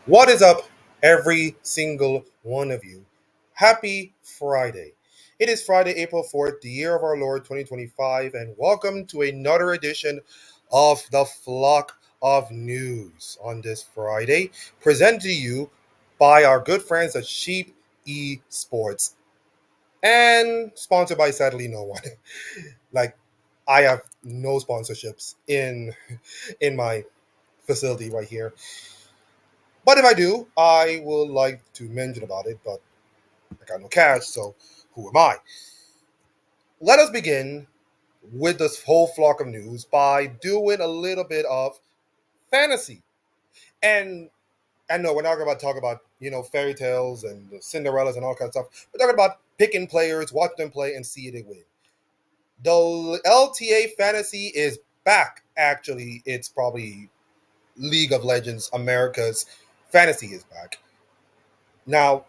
What is up, every single one of you? Happy Friday. It is Friday, April 4th, the year of our Lord 2025, and welcome to another edition of the Flock of News on this Friday, presented to you by our good friends at Sheep Esports and sponsored by sadly no one. Like, I have no sponsorships in my facility right here. But if I do, I will like to mention about it, but I got no cash, so who am I? Let us begin with this whole flock of news by doing a little bit of fantasy. And I know we're not going to talk about, fairy tales and the Cinderellas and all kinds of stuff. We're talking about picking players, watch them play, and see they win. The LTA Fantasy is back. Actually, it's probably League of Legends America's Fantasy is back. Now,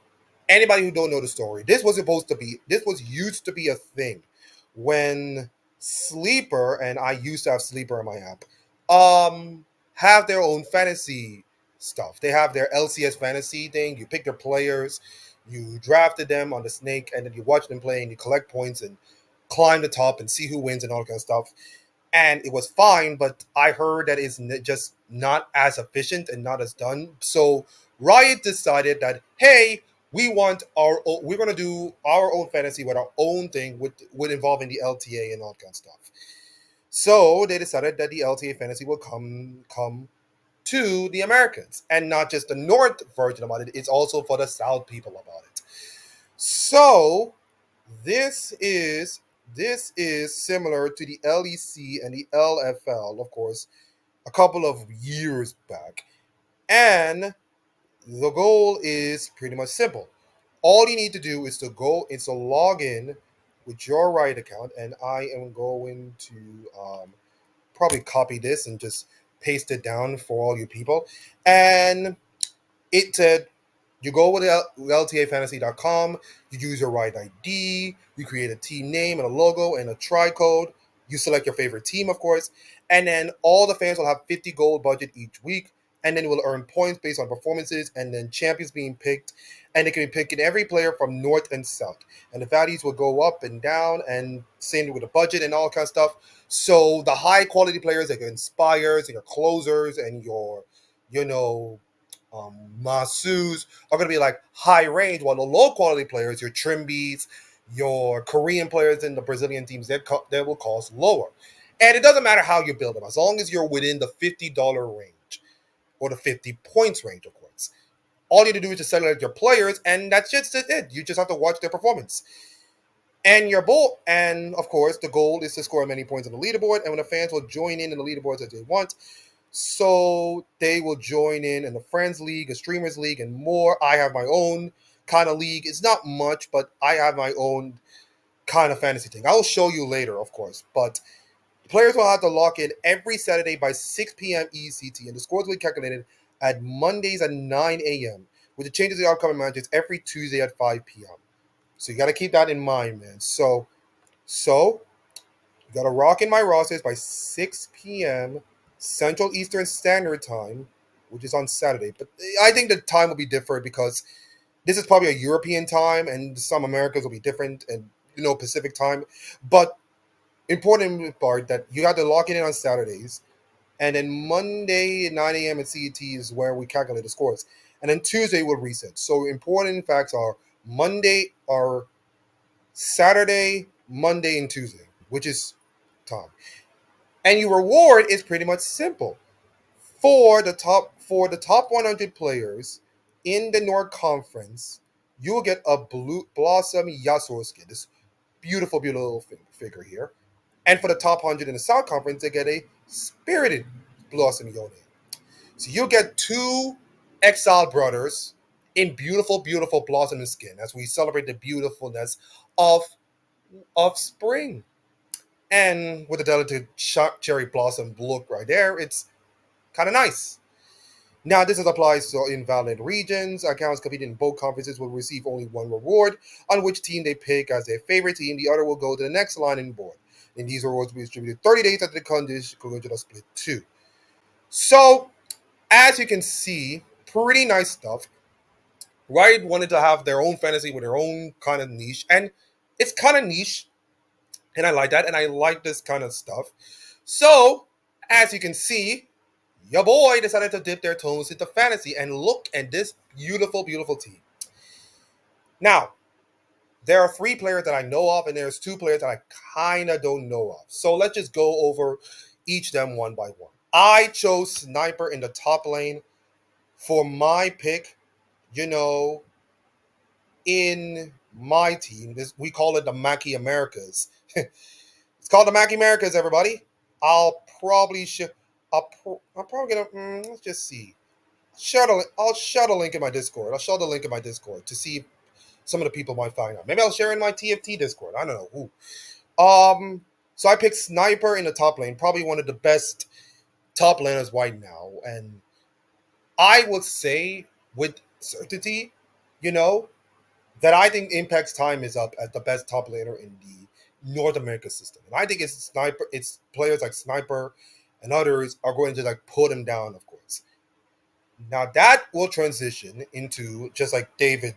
anybody who don't know the story, this was used to be a thing when Sleeper, and I used to have Sleeper in my app, have their own fantasy stuff. They have their LCS fantasy thing. You pick their players, you drafted them on the snake, and then you watch them play and you collect points and climb the top and see who wins and all that kind of stuff. And it was fine, but I heard that it's just not as efficient and not as done. So Riot decided that, hey, we're gonna do our own fantasy with our own thing with involving the LTA and all that kind of stuff. So they decided that the LTA fantasy will come to the Americans and not just the North version about it. It's also for the South people about it. So this is this is similar to the LEC and the LFL, of course, a couple of years back. And the goal is pretty much simple. All you need to do is to log in with your Riot account, and I am going to probably copy this and just paste it down for all you people. And it said you go with LTAfantasy.com, you use your right ID, you create a team name and a logo and a tri code. You select your favorite team, of course, and then all the fans will have 50 gold budget each week, and then will earn points based on performances, and then champions being picked, and they can be picking every player from north and south, and the values will go up and down, and same with the budget and all kind of stuff. So the high quality players, like your inspires and your closers and your, you know, Masus are going to be like high range, while the low quality players, your Trimbies, your Korean players, and the Brazilian teams, they will cost lower. And it doesn't matter how you build them, as long as you're within the $50 range or the 50 points range, of course. All you have to do is just select your players, and that's just it. You just have to watch their performance. And your goal, and of course, the goal is to score as many points on the leaderboard, and when the fans will join in the leaderboards as they want, so they will join in the Friends League, a Streamers League, and more. I have my own kind of league. It's not much, but I have my own kind of fantasy thing. I'll show you later, of course. But players will have to lock in every Saturday by 6 p.m. ECT, and the scores will be calculated at Mondays at 9 a.m., with the changes to the upcoming matches every Tuesday at 5 p.m. So you got to keep that in mind, man. So you got to rock in my rosters by 6 p.m. Central Eastern Standard Time, which is on Saturday. But I think the time will be different because this is probably a European time, and some Americas will be different, and Pacific time. But important part that you got to lock it in on Saturdays, and then Monday at 9 a.m. at CET is where we calculate the scores, and then Tuesday will reset. So important facts are Monday or Saturday, Monday, and Tuesday, which is time. And your reward is pretty much simple. For the top 100 players in the North Conference, you will get a Blue Blossom Yasuo skin. This beautiful, beautiful figure here. And for the top 100 in the South Conference, they get a Spirited Blossom Yone. So you'll get two Exile Brothers in beautiful, beautiful Blossom skin as we celebrate the beautifulness of of spring. And with the delicate cherry blossom look right there, it's kind of nice. Now, this applies to invalid regions. Accounts competing in both conferences will receive only one reward on which team they pick as their favorite team. The other will go to the next line in board. And these rewards will be distributed 30 days after the condition split 2. So, as you can see, Pretty nice stuff. Riot wanted to have their own fantasy with their own kind of niche, and it's kind of niche, and I like that, and I like this kind of stuff. So, as you can see, your boy decided to dip their toes into fantasy, and look at this beautiful, beautiful team. Now, there are 3 players that I know of, and there's 2 players that I kind of don't know of. So let's just go over each of them one by one. I chose Sniper in the top lane for my pick, you know, in my team. We call it the Mackie Americas. It's called the Mackie Americas, everybody. I'll probably should. I'm probably gonna. Let's just see. I'll share the link in my Discord. I'll show the link in my Discord to see if some of the people might find out. Maybe I'll share in my TFT Discord. I don't know who. So I picked Sniper in the top lane, probably one of the best top laners right now, and I would say with certainty, you know, that I think Impact's time is up as the best top laner in the North America system. And I think it's players like Sniper and others are going to like put him down, of course. Now that will transition into just like David's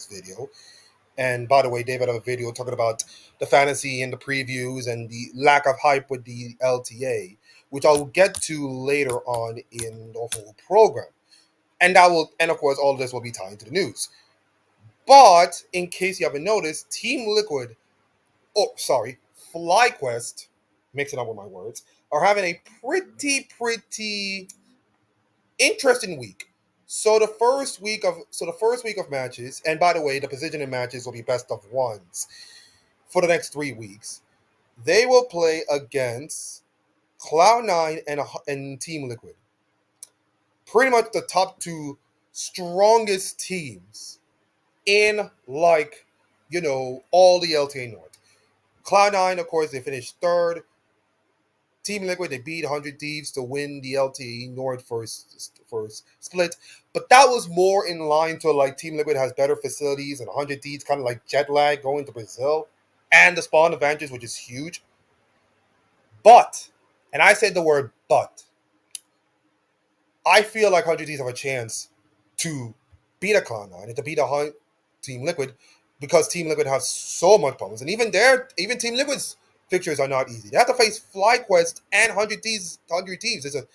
video. And by the way, David had a video talking about the fantasy and the previews and the lack of hype with the LTA, which I'll get to later on in the whole program. And of course all of this will be tied into the news. But in case you haven't noticed, Team Liquid, FlyQuest, mixing up with my words, are having a pretty interesting week. So the first week of matches, and by the way, the position in matches will be best of ones for the next 3 weeks. They will play against Cloud9 and Team Liquid. Pretty much the top 2 strongest teams in all the LTA North. Cloud9, of course, they finished third. Team Liquid, they beat 100 Thieves to win the LTA North first split. But that was more in line to like Team Liquid has better facilities and 100 Thieves kind of like jet lag going to Brazil. And the spawn advantage, which is huge. But, and I said the word but, I feel like 100 Thieves have a chance to beat a Cloud9 and to beat a Team Liquid because Team Liquid has so much problems. And even Team Liquid's fixtures are not easy. They have to face FlyQuest and 100 Thieves. It's a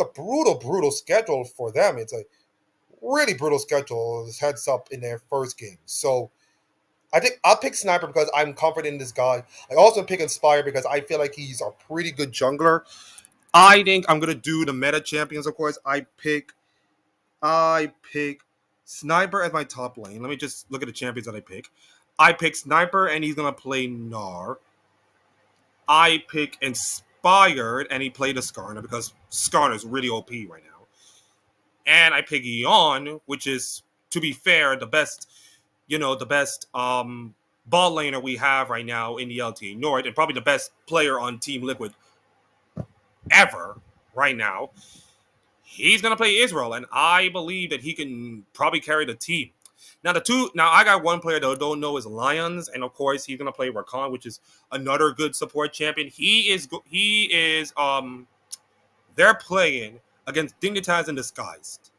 brutal schedule for them. It's a really brutal schedule. This heads up in their first game. So I think I'll pick Sniper because I'm confident in this guy. I also pick Inspire because I feel like he's a pretty good jungler. I think I'm gonna do the meta champions, of course. I pick Sniper as my top lane. Let me just look at the champions that I pick. I pick Sniper and he's gonna play Gnar. I pick Inspired and he played a Skarner because Skarner is really OP right now. And I pick Yon, which is, to be fair, the best ball laner we have right now in the LTA North, and probably the best player on Team Liquid ever right now. He's gonna play Israel, and I believe that he can probably carry the team. Now I got one player that I don't know is Lions, and of course he's gonna play Rakan, which is another good support champion. They're playing against Dignitas and Disguised,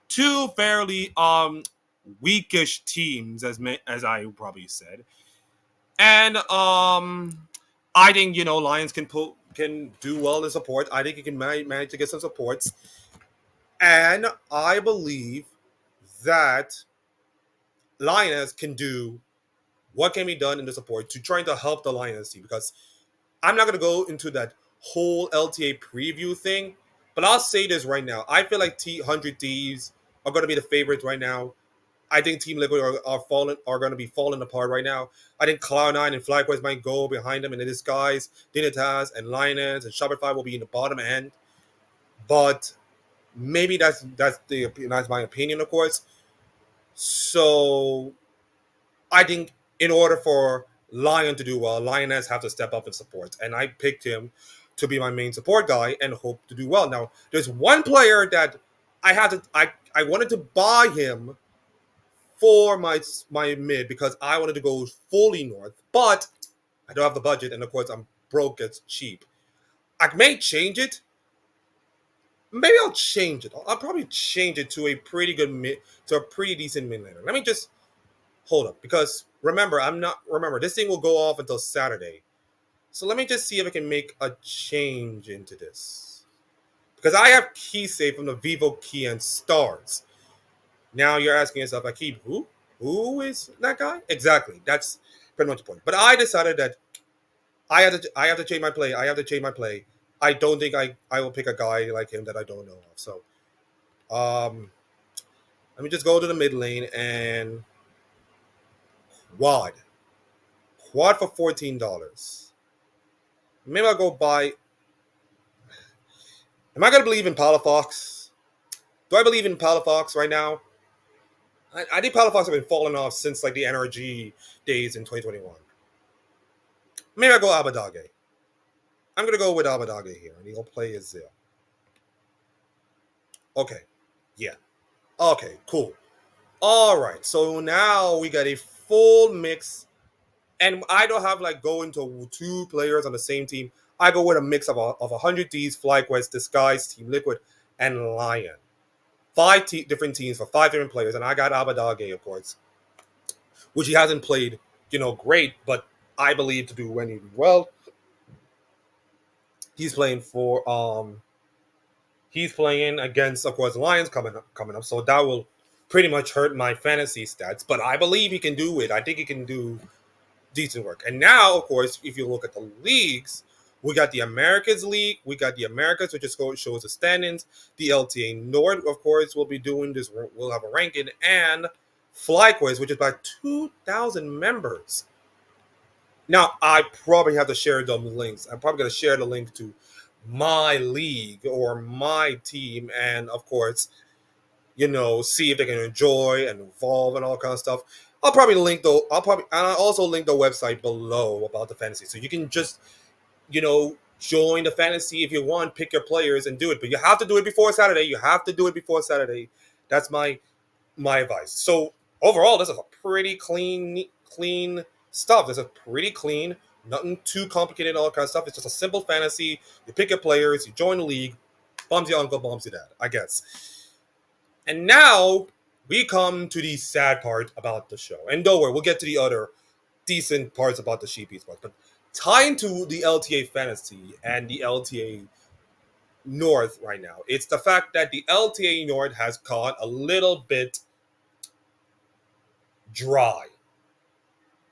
2 fairly weakish teams, as I probably said, and I think Lions can do well in support. I think he can manage to get some supports, and I believe that Lioness can do what can be done in the support to trying to help the Lioness team, because I'm not going to go into that whole LTA preview thing, but I'll say this right now. I feel like 100 Thieves are going to be the favorites right now. I think Team Liquid are going to be falling apart right now. I think Cloud9 and FlyQuest might go behind them in the disguise. Dignitas and Lioness and Shopify will be in the bottom end. But maybe that's my opinion, of course. So I think in order for Lion to do well, Lioness have to step up in support. And I picked him to be my main support guy and hope to do well. Now, there's one player that I wanted to buy him for my mid because I wanted to go fully north, but I don't have the budget, and of course I'm broke. It's cheap. I may change it. Maybe I'll change it. I'll probably change it to a pretty good mid, to a pretty decent mid laner. Let me just hold up because remember this thing will go off until Saturday. So let me just see if I can make a change into this. Because I have key save from the Vivo Key and Stars. Now you're asking yourself, I keep who? Who is that guy? Exactly. That's pretty much the point. But I decided that I have to change my play. I have to change my play. I don't think I will pick a guy like him that I don't know of. So um let me just go to the mid lane and quad. Quad for $14. Maybe I'll go buy. Am I gonna believe in Palafox? Do I believe in Palafox right now? I think Palafox have been falling off since like the NRG days in 2021. Maybe I go Abadage. I'm gonna go with Abadage here, and he'll play his Zil. Okay, yeah. Okay, cool. All right, so now we got a full mix, and I don't have like going to two players on the same team. I go with a mix of 100Ds, FlyQuest, Disguise, Team Liquid, and Lion. Different teams for 5 different players, and I got Abadage, of course, which he hasn't played, great, but I believe to do really well. He's playing for he's playing against, of course, Lions coming up, so that will pretty much hurt my fantasy stats. But I believe he can do it. I think he can do decent work. And now, of course, if you look at the leagues, we got the Americas League, we got the Americas, which just shows the standings. The LTA North, of course, will be doing this. We'll have a ranking, and FlyQuest, which is about 2,000 members. Now, I probably have to share them links. I'm probably going to share the link to my league or my team, and of course, see if they can enjoy and evolve and all kind of stuff. I'll also link the website below about the fantasy, so you can just join the fantasy if you want, pick your players and do it. But you have to do it before Saturday. You have to do it before Saturday. That's my advice. So overall, this is a pretty clean stuff. This is pretty clean, nothing too complicated, all kind of stuff. It's just a simple fantasy. You pick your players, you join the league, bombs your uncle, bombs your dad, I guess. And now we come to the sad part about the show. And don't worry, we'll get to the other decent parts about the Sheep Esports. But tying to the LTA Fantasy and the LTA North right now, it's the fact that the LTA North has caught a little bit dry.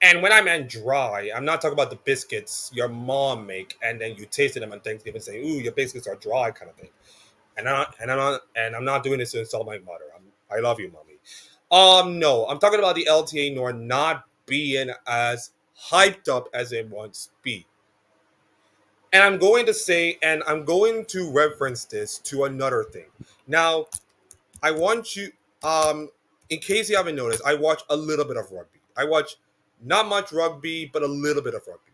And when I meant dry, I'm not talking about the biscuits your mom make and then you tasted them on Thanksgiving saying, "Ooh, your biscuits are dry," kind of thing. And I'm not doing this to insult my mother. I love you, mommy. No, I'm talking about the LTA North not being as hyped up as it once be. And I'm going to reference this to another thing. Now, I want you, in case you haven't noticed, I watch a little bit of rugby. I watch not much rugby, but a little bit of rugby.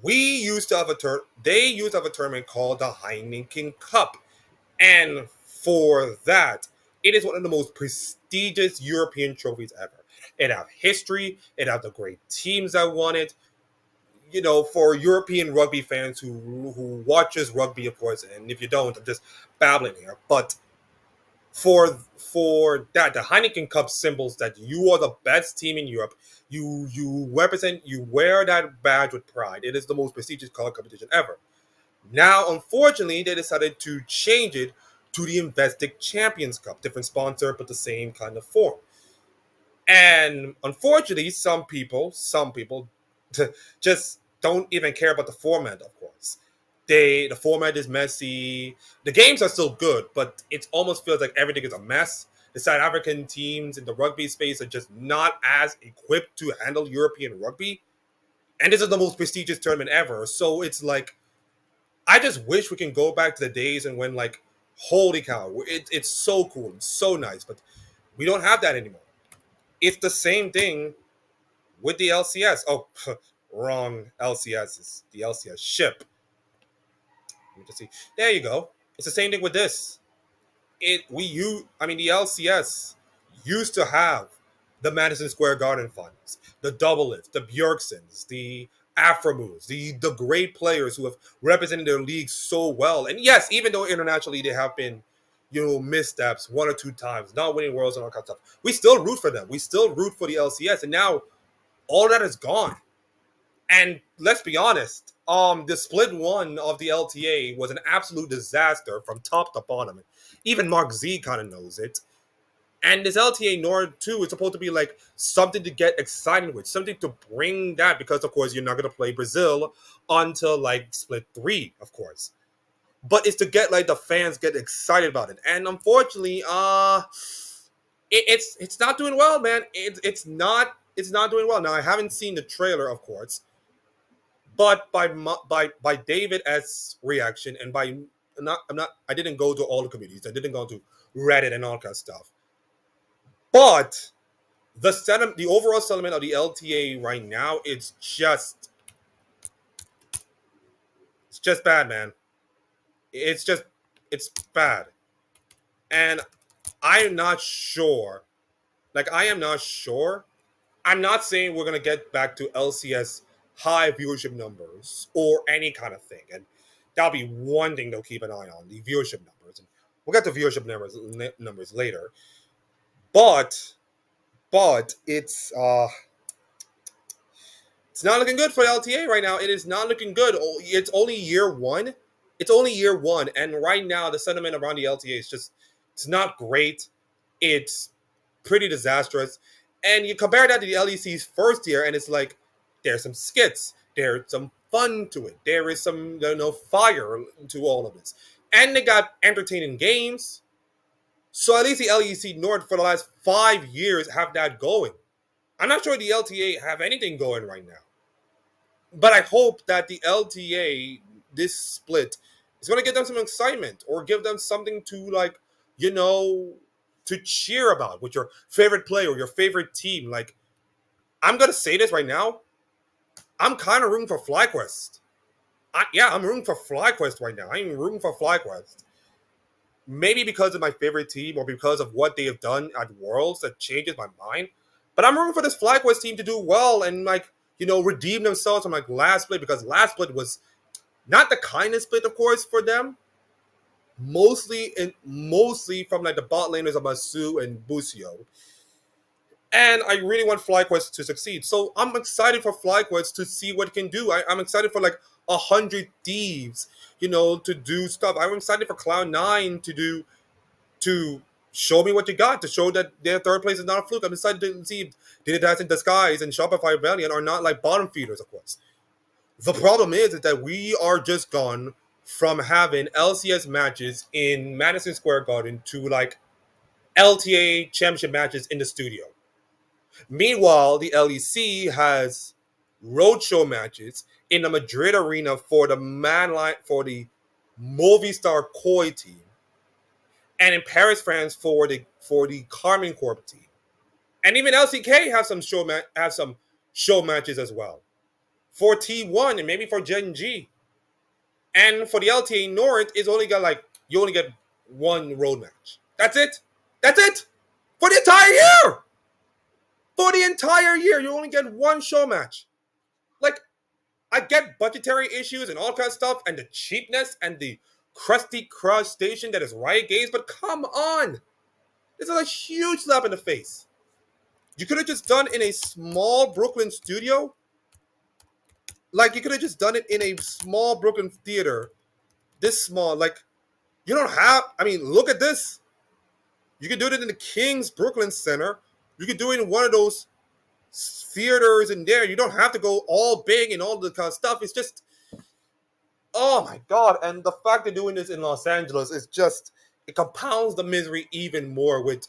They used to have a tournament called the Heineken Cup. And for that, it is one of the most prestigious European trophies ever. It have history, it have the great teams that won it. For European rugby fans who watches rugby, of course, and if you don't, I'm just babbling here. But for that, the Heineken Cup symbols that you are the best team in Europe. You represent, you wear that badge with pride. It is the most prestigious competition ever. Now, unfortunately, they decided to change it to the Investec Champions Cup, different sponsor, but the same kind of form. And unfortunately, some people just don't even care about the format, of course. The format is messy. The games are still good, but it almost feels like everything is a mess. The South African teams in the rugby space are just not as equipped to handle European rugby. And this is the most prestigious tournament ever. So it's like, I just wish we can go back to the days and when, like, holy cow, it's so cool, it's so nice, but we don't have that anymore. It's the same thing with the LCS. Oh, wrong LCS. It's the LCS ship. Let me just see. There you go. It's the same thing with this. The LCS used to have the Madison Square Garden finals, the Double Lift, the Bjorksons, the Afromoves, the great players who have represented their league so well. And yes, even though internationally they have been missteps one or two times, not winning worlds and all kinds of stuff. We still root for them. We still root for the LCS, and now all that is gone. And let's be honest, the split one of the LTA was an absolute disaster from top to bottom. Even Mark Z kind of knows it. And this LTA Nord 2 is supposed to be like something to get excited with, something to bring that, because of course you're not going to play Brazil until like split 3, of course. But it's to get like the fans get excited about it. And unfortunately, it's not doing well, man. It's not doing well. Now I haven't seen the trailer, of course, but by David S reaction, and by I didn't go to all the communities. I didn't go to Reddit and all that stuff. But the overall sentiment of the LTA right now, it's just bad, man. It's bad. And I'm not sure. I am not sure. I'm not saying we're going to get back to LCS high viewership numbers or any kind of thing. And that'll be one thing they'll keep an eye on, the viewership numbers. And we'll get to viewership numbers later. But it's not looking good for LTA right now. It is not looking good. It's only year one. And right now the sentiment around the LTA is it's not great. It's pretty disastrous. And you compare that to the LEC's first year, and it's like there's some skits, there's some fun to it, there is some fire to all of this, and they got entertaining games. So at least the LEC North for the last 5 years have that going. I'm not sure the LTA have anything going right now, but I hope that the LTA this split is going to give them some excitement or give them something to to cheer about with your favorite player or your favorite team. Like, I'm going to say this right now. I'm kind of rooting for FlyQuest. I'm rooting for FlyQuest right now. I'm rooting for FlyQuest. Maybe because of my favorite team or because of what they have done at Worlds that changes my mind. But I'm rooting for this FlyQuest team to do well and redeem themselves from last split, because last split was not the kindest split, of course, for them. Mostly from the bot laners of Masu and Busio. And I really want FlyQuest to succeed. So I'm excited for FlyQuest to see what it can do. I'm excited for 100 Thieves, to do stuff. I'm excited for Cloud9 to show me what you got, to show that their third place is not a fluke. I'm excited to see if Data in Disguise and Shopify Valiant are not bottom feeders, of course. The problem is that we are just gone from having LCS matches in Madison Square Garden to LTA championship matches in the studio. Meanwhile, the LEC has roadshow matches in the Madrid arena for the Movistar Koi team, and in Paris, France for the Carmen Corp team, and even LCK have some show matches as well for T1 and maybe for Gen G. And for the LTA North, it's only got you only get one road match. That's it. For the entire year. You only get one show match. I get budgetary issues and all kinds of stuff, and the cheapness and the crusty crush station that is Riot Games, but come on. This is a huge slap in the face. You could have just done in a small Brooklyn studio. You could have just done it in a small Brooklyn theater. This small. You don't have... look at this. You could do it in the King's Brooklyn Center. You could do it in one of those theaters in there. You don't have to go all big and all the kind of stuff. It's just... Oh, my God. And the fact they're doing this in Los Angeles is just... It compounds the misery even more with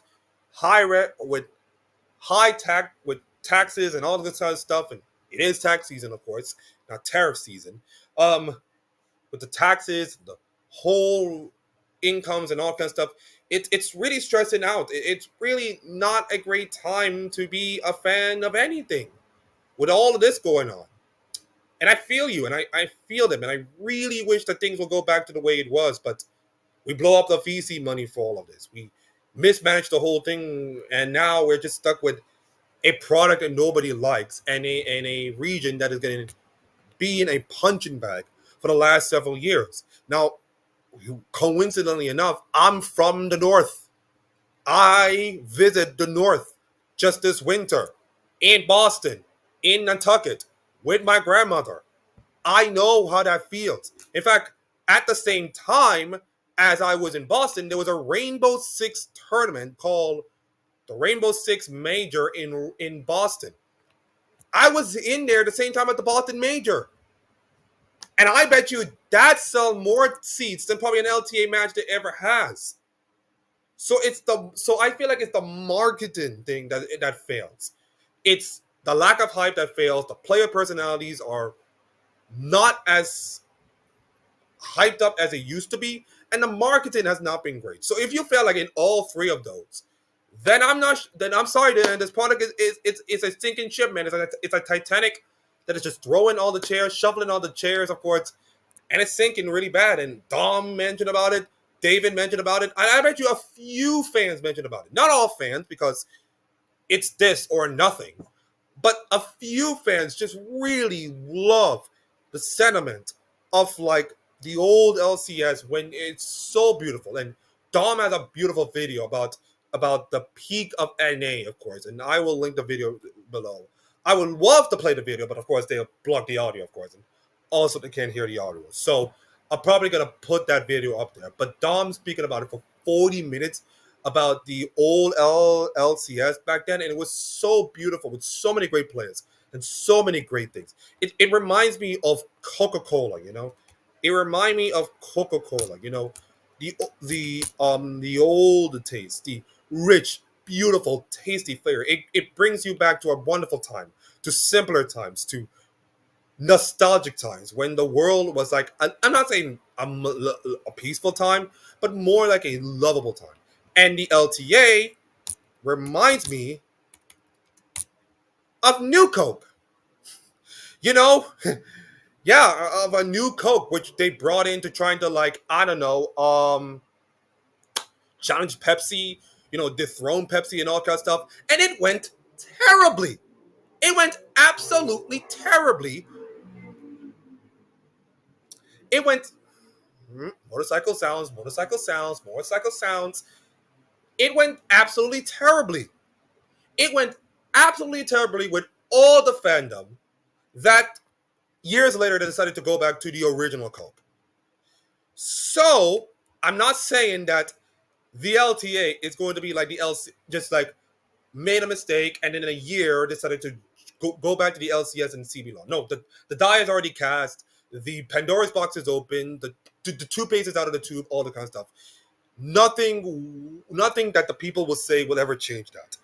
with taxes and all this kind of stuff. And it is tax season, of course, not tariff season. With the taxes, the whole incomes and all kinds of stuff, it's really stressing out. It's really not a great time to be a fan of anything with all of this going on. And I feel you, and I feel them, and I really wish that things will go back to the way it was, but we blow up the VC money for all of this. We mismanaged the whole thing, and now we're just stuck with a product that nobody likes and a region that is going to be in a punching bag for the last several years. Now, coincidentally enough, I'm from the north. I visit the north just this winter in Boston, in Nantucket, with my grandmother. I know how that feels. In fact, at the same time as I was in Boston, there was a Rainbow Six tournament called the Rainbow Six Major in Boston. I was in there the same time at the Boston Major. And I bet you that sold more seats than probably an LTA match that ever has. So I feel like it's the marketing thing that fails. It's the lack of hype that fails. The player personalities are not as hyped up as it used to be, and the marketing has not been great. So if you feel like in all three of those, then I'm not. Then I'm sorry. Then this product is a sinking ship, man. It's a Titanic that is just throwing all the chairs, shuffling all the chairs, of course, and it's sinking really bad. And Dom mentioned about it. David mentioned about it. And I bet you a few fans mentioned about it. Not all fans, because it's this or nothing. But a few fans just really love the sentiment of like the old LCS when it's so beautiful. And Dom has a beautiful video about the peak of NA, of course, and I will link the video below. I would love to play the video, but of course they'll block the audio, of course, and also they can't hear the audio. So I'm probably gonna put that video up there. But Dom speaking about it for 40 minutes about the old LCS back then, and it was so beautiful with so many great players and so many great things. It reminds me of Coca-Cola, you know. It reminds me of Coca-Cola, you know, the old taste, the rich, beautiful, tasty flavor. It brings you back to a wonderful time, to simpler times, to nostalgic times when the world was like, I'm not saying a peaceful time, but more like a lovable time. And the LTA reminds me of New Coke. You know, yeah, of a new Coke, which they brought into trying to like, I don't know, challenge Pepsi, you know, dethrone Pepsi and all kind of stuff. And it went terribly. It went absolutely terribly. It went motorcycle sounds, motorcycle sounds, motorcycle sounds. It went absolutely terribly. It went absolutely terribly with all the fandom that years later they decided to go back to the original Coke. So I'm not saying that the LTA is going to be like the LC, just like made a mistake and then in a year decided to go back to the LCS and CB law. No, the die is already cast. The Pandora's box is open. The toothpaste is out of the tube. All the kind of stuff. Nothing that the people will say will ever change that.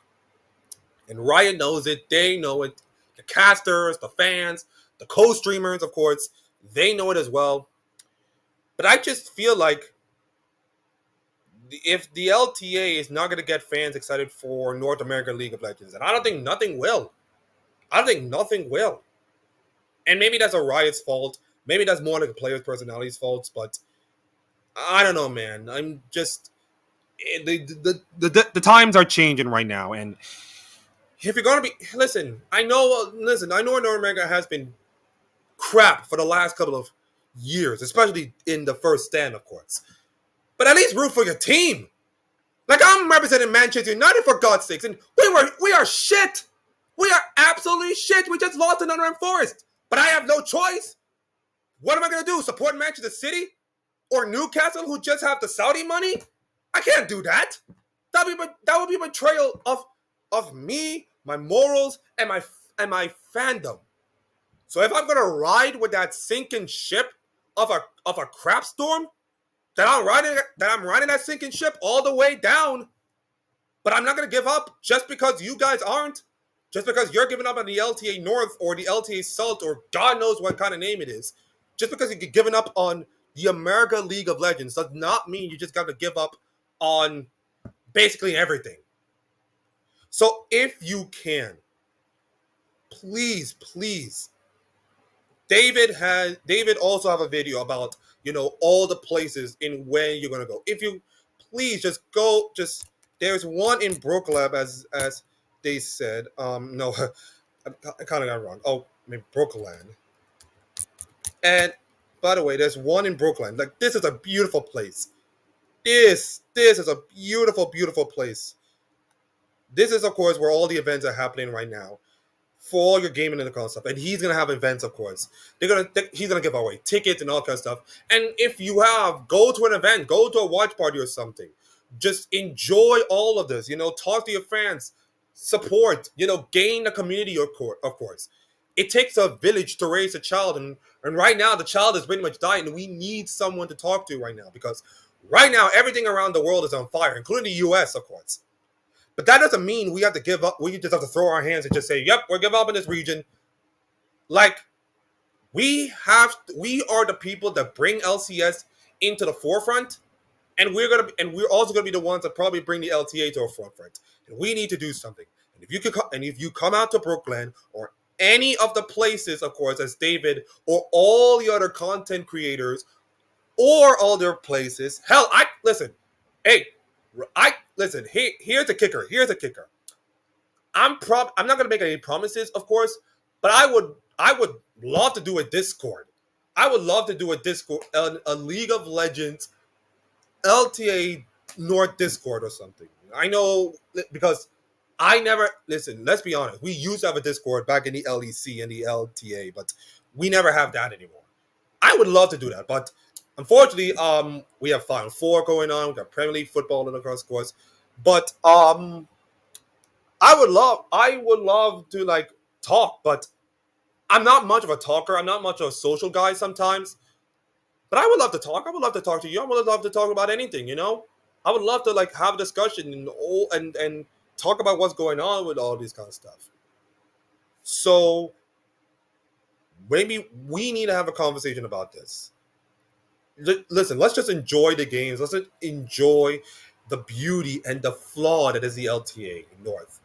And Riot knows it. They know it. The casters, the fans, the co-streamers, of course, they know it as well. But I just feel like if the LTA is not going to get fans excited for North American League of Legends, and I don't think nothing will. I don't think nothing will. And maybe that's a Riot's fault. Maybe that's more like a player's personality's fault. But I don't know, man. I'm just the times are changing right now, and if you're gonna be I know North America has been crap for the last couple of years, especially in the first stand, of course. But at least root for your team. Like I'm representing Manchester United for God's sakes, and we are shit. We are absolutely shit. We just lost to Nottingham Forest, but I have no choice. What am I gonna do? Support Manchester City or Newcastle, who just have the Saudi money? I can't do that. That would be betrayal of me, my morals, and my fandom. So if I'm gonna ride with that sinking ship of a crap storm, that I'm riding that sinking ship all the way down, but I'm not gonna give up just because you guys aren't, just because you're giving up on the LTA North or the LTA South or God knows what kind of name it is, just because you're giving up on the America League of Legends does not mean you just got to give up on basically everything. So if you can, please, David also have a video about, you know, all the places in where you're gonna go. If you please just go, there's one in Brooklab as they said. No, I kind of got it wrong. Oh, maybe Brookland. And By the way, there's one in Brooklyn. Like, this is a beautiful place. This is a beautiful, beautiful place. This is, of course, where all the events are happening right now for all your gaming and the kind of stuff. And he's gonna have events, of course. He's gonna give away tickets and all kind of stuff. And if you go to an event, go to a watch party or something. Just enjoy all of this. Talk to your fans, support. Gain the community, of course. It takes a village to raise a child, and right now the child is pretty much dying, and we need someone to talk to right now because right now everything around the world is on fire, including the U.S., of course. But that doesn't mean we have to give up. We just have to throw our hands and just say, "Yep, we're giving up in this region." Like we are the people that bring LCS into the forefront, and we're also gonna be the ones that probably bring the LTA to a forefront. And we need to do something. And if you come out to Brooklyn or any of the places, of course, as David or all the other content creators or other places, hell, I listen. Hey, I listen. Here's the kicker. Here's the kicker. I'm not gonna make any promises, of course, but I would love to do a Discord. I would love to do a Discord, a League of Legends LTA North Discord or something. I know because I never listen. Let's be honest. We used to have a Discord back in the LEC and the LTA, but we never have that anymore. I would love to do that, but unfortunately, we have Final Four going on. We got Premier League football and across course, but I would love to like talk, but I'm not much of a talker. I'm not much of a social guy sometimes. But I would love to talk. I would love to talk to you. I would love to talk about anything. I would love to like have a discussion and talk about what's going on with all this kind of stuff. So maybe we need to have a conversation about this. Listen, let's just enjoy the games. Let's just enjoy the beauty and the flaw that is the LTA North.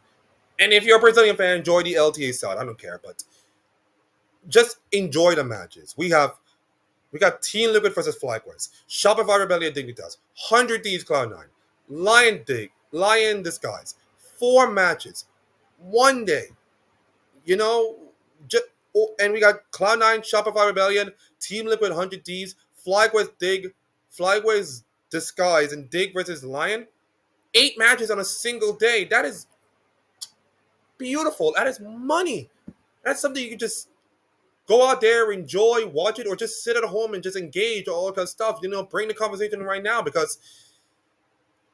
And if you're a Brazilian fan, enjoy the LTA side. I don't care, but just enjoy the matches. We got Team Liquid versus FlyQuest, Shopify Rebellion Dignitas, 100 Thieves Cloud9, Lion Disguise. 4 matches, 1 day. You know, just, and we got Cloud9, Shopify Rebellion, Team Liquid, 100 Thieves, FlyQuest Disguise, and Dig versus Lion. 8 matches on a single day. That is beautiful. That is money. That's something you can just go out there, enjoy, watch it, or just sit at home and just engage all that stuff. Bring the conversation right now because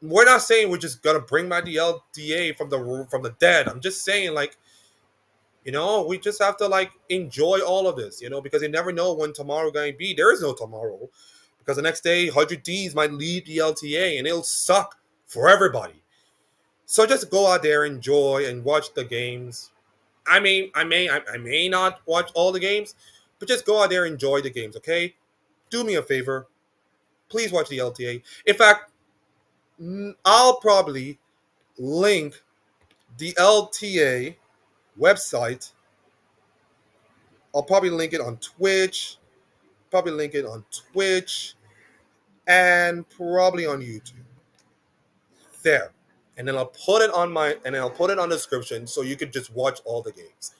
we're not saying we're just gonna bring back the LDA from the dead. I'm just saying we just have to like enjoy all of this, because you never know when tomorrow gonna be. There is no tomorrow because the next day 100 Ds might leave the LTA and it'll suck for everybody. So just go out there, enjoy, and watch the games. I may not watch all the games, but just go out there and enjoy the games, okay? Do me a favor. Please watch the LTA. In fact, I'll probably link the LTA website. I'll probably link it on Twitch, and probably on YouTube. There. And then I'll put it on the description so you can just watch all the games.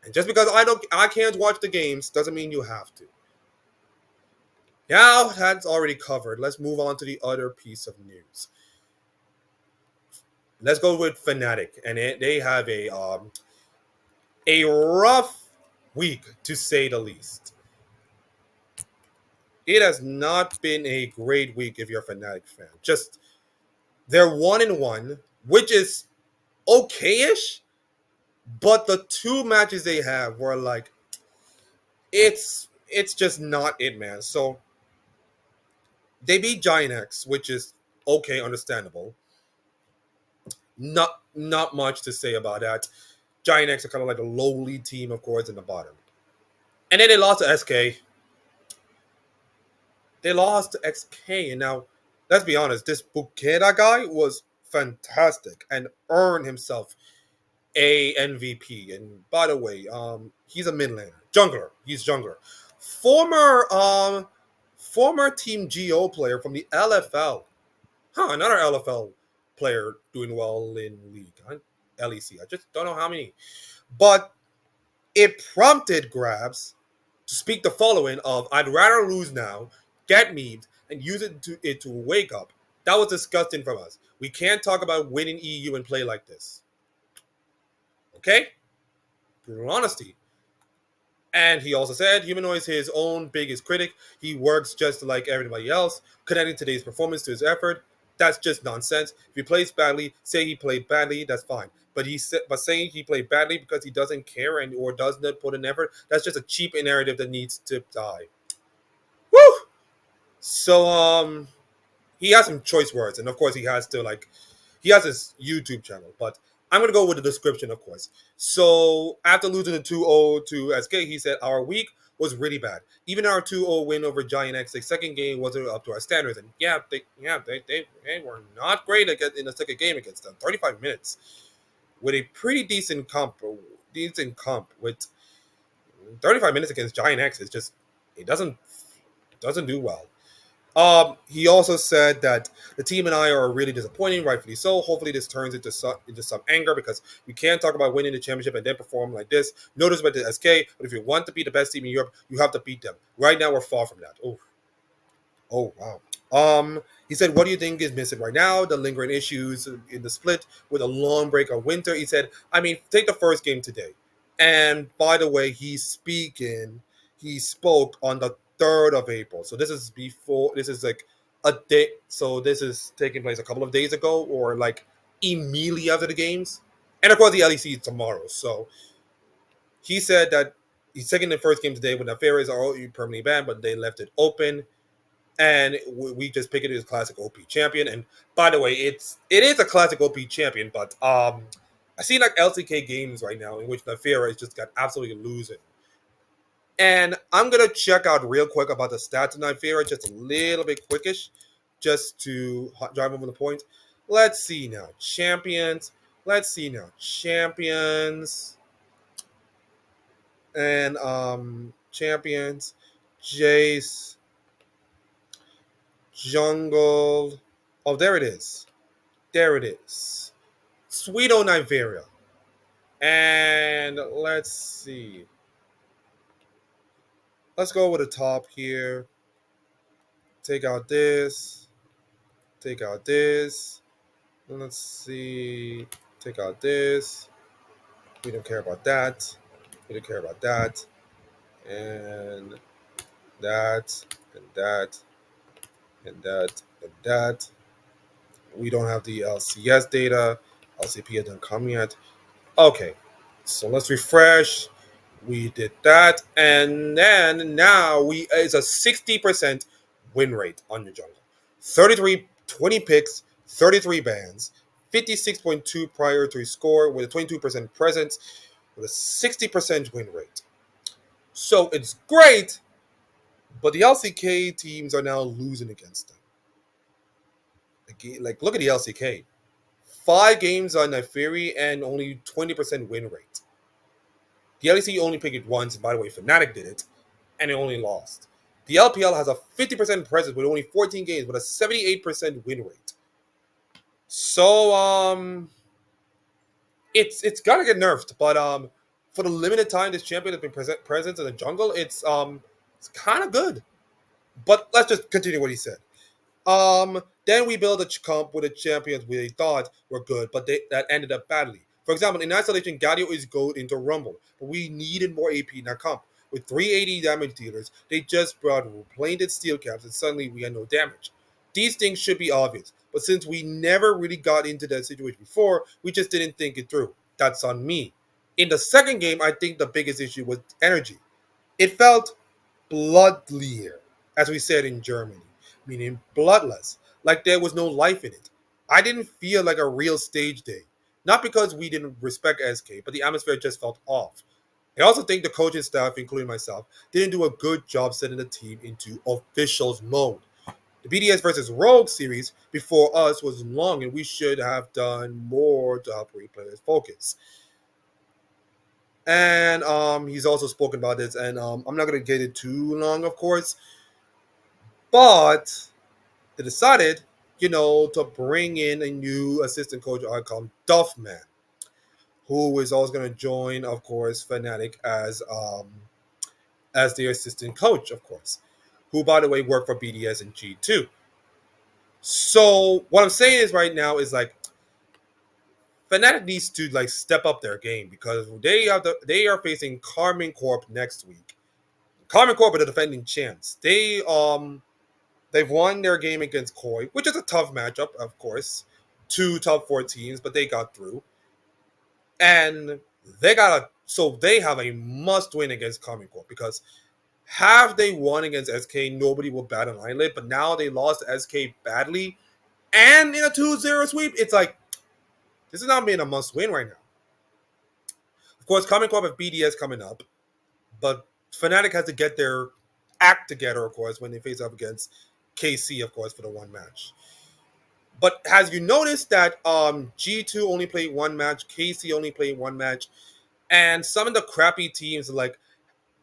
And just because I can't watch the games doesn't mean you have to. Now that's already covered. Let's move on to the other piece of news. Let's go with Fnatic, and they have a rough week to say the least. It has not been a great week if you're a Fnatic fan. Just they're 1-1, which is okay-ish, but the 2 matches they have were like it's just not it, man. So they beat Giant X, which is okay, understandable. Not much to say about that. Giant X are kind of like a lowly team, of course, in the bottom. And then they lost to SK. And now, let's be honest, this Bukeda guy was fantastic and earned himself a MVP. And by the way, he's a mid laner. Jungler. He's jungler. Former Team GO player from the LFL. Another LFL player doing well in League. LEC. I just don't know how many. But it prompted Grabbz to speak the following of I'd rather lose now, get memed, and use it to wake up. That was disgusting from us. We can't talk about winning EU and play like this. Okay? Brutal honesty. And he also said Humanoid is his own biggest critic. He works just like everybody else, connecting today's performance to his effort. That's just nonsense. If he plays badly, say he played badly, that's fine. But saying he played badly because he doesn't care and or doesn't put in effort, that's just a cheap narrative that needs to die. Woo! So he has some choice words, and of course he has his YouTube channel, but I'm gonna go with the description, of course. So after losing the 2-0 to SK, he said our week was really bad. Even our 2-0 win over Giant X, the second game wasn't up to our standards, and they were not great in the second game against them. 35 minutes with a pretty decent comp with 35 minutes against Giant X is just it doesn't do well. He also said that the team and I are really disappointing, rightfully so. Hopefully, this turns into some anger because we can't talk about winning the championship and then perform like this. No disrespect to SK, but if you want to be the best team in Europe, you have to beat them. Right now, we're far from that. Oh wow. He said, "What do you think is missing right now? The lingering issues in the split with a long break of winter." He said, "I mean, take the first game today." And by the way, he's speaking. He spoke on the 3rd of April. So this is before. This is like a day. So this is taking place a couple of days ago, or like immediately after the games. And of course, the LEC is tomorrow. So he said that he's taking the first game today when the fair is already permanently banned, but they left it open and we just picked it as classic OP champion. And by the way, it is a classic OP champion, but I see like LTK games right now in which Nafira is just got absolutely losing. And I'm gonna check out real quick about the stats of Nafira, just a little bit quickish, just to drive home the point. Let's see now, champions. Let's see now, champions and champions. Jace, jungle. Oh, there it is. There it is. Sweet old Nigeria. And let's see. Let's go with the top here. Take out this. Take out this. Let's see. Take out this. We don't care about that. We don't care about that. And that. And that. And that. And that. We don't have the LCS data. LCP hasn't come yet. Okay. So let's refresh. We did that, and then now it's a 60% win rate on your jungle. 33, 20 picks, 33 bans, 56.2 prior to score with a 22% presence, with a 60% win rate. So it's great, but the LCK teams are now losing against them. Like look at the LCK. 5 games on Neferi and only 20% win rate. The LEC only picked it once, and by the way, Fnatic did it, and it only lost. The LPL has a 50% presence with only 14 games, with a 78% win rate. So it's gotta get nerfed, but for the limited time this champion has been present in the jungle, it's kind of good. But let's just continue what he said. Then we build a comp with the champions we thought were good, but that ended up badly. For example, in isolation, Galio is gold into Rumble, but we needed more AP in that comp. With 380 damage dealers, they just brought plated steel caps, and suddenly we had no damage. These things should be obvious, but since we never really got into that situation before, we just didn't think it through. That's on me. In the second game, I think the biggest issue was energy. It felt bloodlier, as we said in Germany, meaning bloodless, like there was no life in it. I didn't feel like a real stage day. Not because we didn't respect SK, but the atmosphere just felt off. I also think the coaching staff, including myself, didn't do a good job setting the team into officials mode. The BDS versus Rogue series before us was long, and we should have done more to help players focus. And he's also spoken about this, and I'm not going to get it too long, of course, but they decided, to bring in a new assistant coach called Duffman, who is also going to join, of course, Fnatic as as their assistant coach, of course, who, by the way, worked for BDS and G2. So what I'm saying is right now is like Fnatic needs to like step up their game because they are facing Karmine Corp next week. Karmine Corp are the defending champs. They've won their game against Koi, which is a tough matchup, of course. Two top four teams, but they got through. And they have a must win against Karmine Corp because have they won against SK, nobody will bat an eyelid. But now they lost to SK badly. And in a 2-0 sweep, it's like, this is not being a must win right now. Of course, Karmine Corp have BDS coming up. But Fnatic has to get their act together, of course, when they face up against KC, of course, for the one match. But has you noticed that G2 only played one match, KC only played one match, and some of the crappy teams like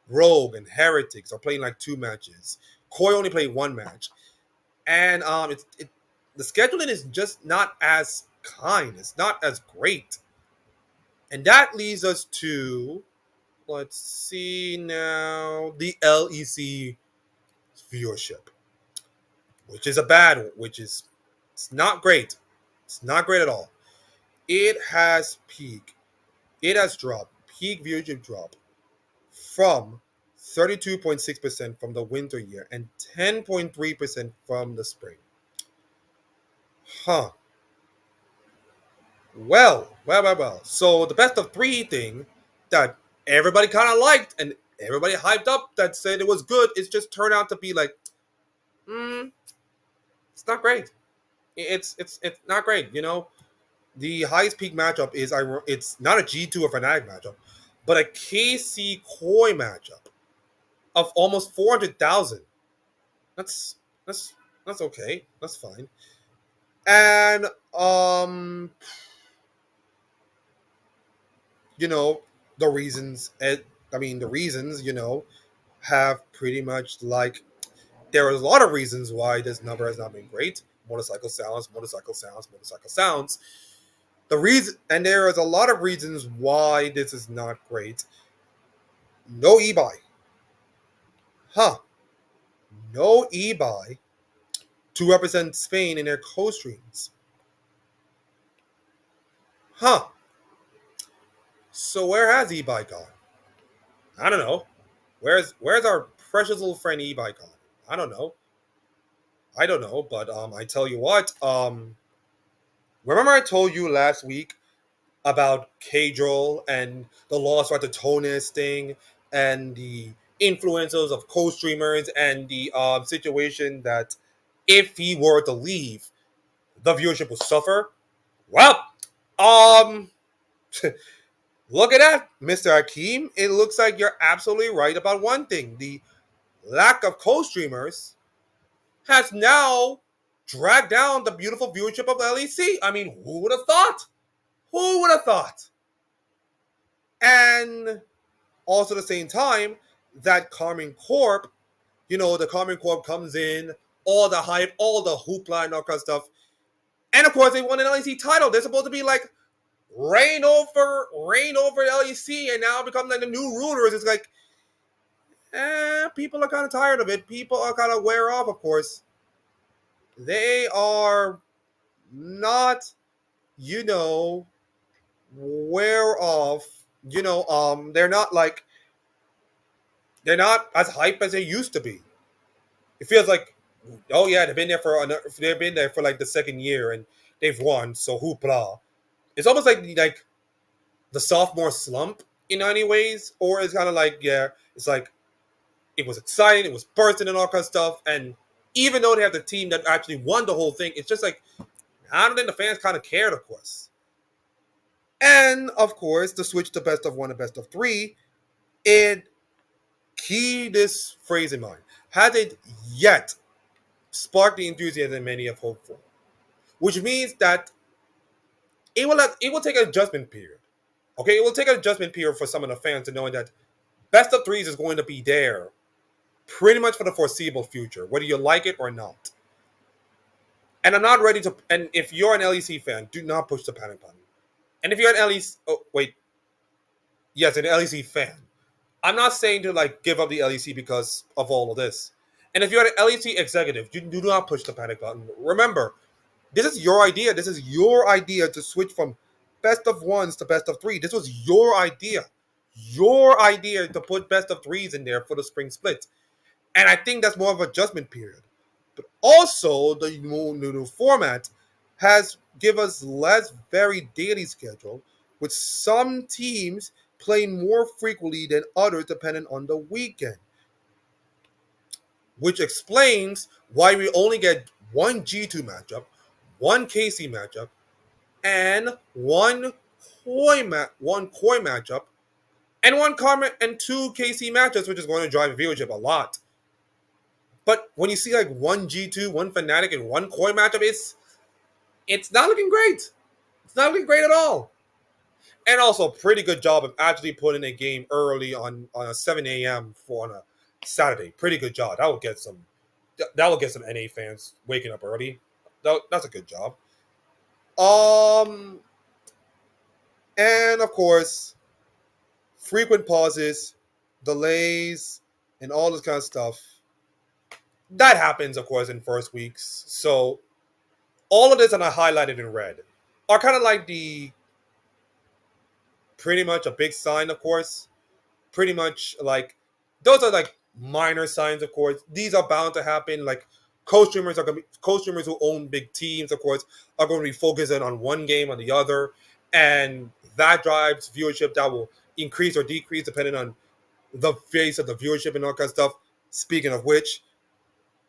Rogue and Heretics are playing like two matches. Koi only played one match. And the scheduling is just not as kind. It's not as great. And that leads us to, let's see now, the LEC viewership, which is it's not great. It's not great at all. It has dropped, peak viewership drop from 32.6% from the winter year and 10.3% from the spring. Huh. Well. So the best of three thing that everybody kind of liked and everybody hyped up that said it was good, it's just turned out to be like, it's not great. It's not great. You know, the highest peak matchup is it's not a G2 or Fnatic matchup, but a KC Koi matchup of almost 400,000. That's okay. That's fine. And you know, the reasons have pretty much like there are a lot of reasons why this number has not been great. Motorcycle sounds. There is a lot of reasons why this is not great. No eBuy. No eBuy to represent Spain in their co-streams. So where has eBuy gone? I don't know. Where's our precious little friend eBuy gone? I don't know, but I tell you what, remember I told you last week about Kadril and the lost right to Tonus thing and the influences of co-streamers and the situation that if he were to leave, the viewership would suffer. Well, look at that, Mr. Hakeem. It looks like you're absolutely right about one thing. The lack of co-streamers has now dragged down the beautiful viewership of LEC. I mean, who would have thought? Who would have thought? And also at the same time, that Karmine Corp, the Karmine Corp comes in, all the hype, all the hoopla and all kind of stuff. And of course, they won an LEC title. They're supposed to be like reign over LEC and now become like the new rulers. It's like, people are kind of tired of it. People are kind of wear off, of course. They are not, wear off. They're not as hype as they used to be. It feels like, oh yeah, they've been there for like the second year and they've won, so hoopla. It's almost like the sophomore slump in many ways, or it's kind of like, yeah, it's like it was exciting, it was bursting and all kind of stuff, and even though they have the team that actually won the whole thing, it's just like I don't think the fans kind of cared, of course. And of course, the switch to best of one and best of three, it keep this phrase in mind. Has it yet sparked the enthusiasm many have hoped for? Which means that it will take an adjustment period. Okay, it will take an adjustment period for some of the fans to knowing that best of threes is going to be there pretty much for the foreseeable future, whether you like it or not. And I'm not ready to. And if you're an LEC fan, do not push the panic button. And if you're an LEC, an LEC fan, I'm not saying to like give up the LEC because of all of this. And if you're an LEC executive, you do not push the panic button. Remember, this is your idea. This is your idea to switch from best of ones to best of three. This was your idea. Your idea to put best of threes in there for the spring split. And I think that's more of an adjustment period. But also, the new format has give us less varied daily schedule, with some teams playing more frequently than others depending on the weekend, which explains why we only get one G2 matchup, one KC matchup, and one Koi matchup, and one Karma and two KC matchups, which is going to drive viewership a lot. But when you see like one G2, one Fnatic, and one Koi matchup, it's not looking great. It's not looking great at all. And also, pretty good job of actually putting a game early on a 7 a.m. for on a Saturday. Pretty good job. That will get some NA fans waking up early. That's a good job. Um, and of course, frequent pauses, delays, and all this kind of stuff. That happens, of course, in first weeks. So all of this, and I highlighted in red, are kind of like the pretty much a big sign, of course. Pretty much like those are like minor signs, of course. These are bound to happen. Like co-streamers who own big teams, of course, are going to be focusing on one game or the other, and that drives viewership. That will increase or decrease depending on the face of the viewership and all kind of stuff. Speaking of which,